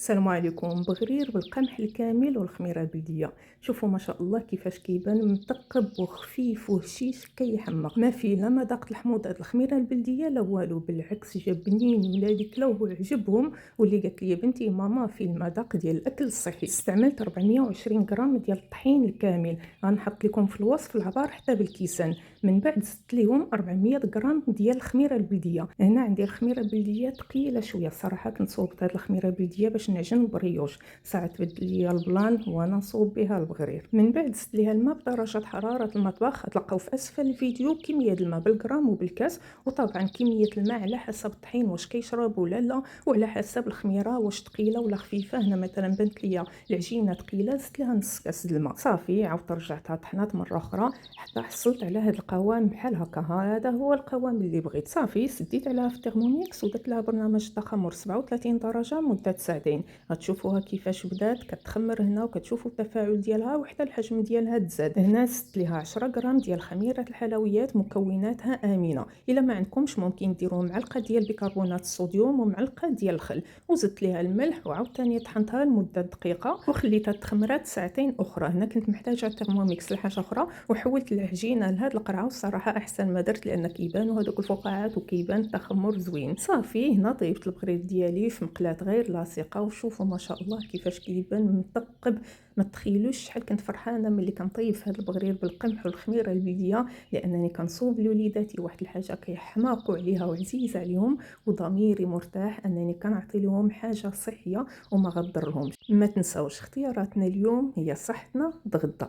السلام عليكم. بغرير بالقمح الكامل والخميره البلديه. شوفوا ما شاء الله كيفاش كيبان مثقب وخفيف وهشيش كيحمق، ما فيه لا مذاق الحموض هاد الخميره البلديه لا والو، بالعكس جا بنين ولادي كلاوه وعجبهم، واللي قالت لي بنتي ماما في المذاق ديال الاكل الصحي. استعملت 420 غرام ديال الطحين الكامل، غنحط لكم في الوصف العبار حتى بالكيسان. من بعد زدت ليهم 400 غرام ديال الخميره البلديه. هنا عندي الخميره البلديه ثقيله شويه صراحه، كنصوب هاد الخميره البلديه باش نعجن البريوش. ساعات تبدل ليا البلان وانا نصوب بها البغرير. من بعد زدت ليها الماء بدرجه حراره المطبخ، تلقاو في اسفل الفيديو كميه الماء بالغرام وبالكاس، وطبعا كميه الماء على حسب الطحين واش كيشرب ولا لا، وعلى حسب الخميره واش ثقيله ولا خفيفه. هنا مثلا بنت ليا العجينه ثقيله، زدت لها نص كاس الماء صافي. عاودت رجعتها طحنات مره اخرى حتى حصلت على هذا القوام بحال هكا. هذا هو القوام اللي بغيت. صافي سديت عليها في الترموميكس ودرت لها برنامج تخمر 37 درجه مده ساعتين. غتشوفوها كيفاش بدات كتخمر هنا، وكتشوفوا التفاعل ديالها وحتى الحجم ديالها تزاد. هنا زدت ليها 10 غرام ديال خميره الحلويات، مكوناتها امنه. الا ما عندكمش ممكن ديروا معلقه ديال بيكربونات الصوديوم ومعلقه ديال الخل، وزدت ليها الملح وعاوتاني طحنتها لمده دقيقه وخليتها تخمرات ساعتين اخرى. هنا كنت محتاجه ترموميكس لحاجه اخرى وحولت العجينه لهاد القرعه، والصراحه احسن ما درت لان كيبانوا هذوك الفقاعات وكيبان التخمر زوين. صافي هنا طيبت البغرير ديالي في مقلاه غير لاصقه، وشوفوا ما شاء الله كيفاش كيبان مثقب. ما تخيلوش شحال كنت فرحانه ملي كنطيب في هذا البغرير بالقمح والخميره البلديه، لانني كنصوب لوليداتي واحد الحاجه كيحماقوا عليها وعزيزه عليهم، وضميري مرتاح انني كنعطي لهم حاجه صحيه وما غضرهمش. ما تنساوش اختياراتنا اليوم هي صحتنا تغدى.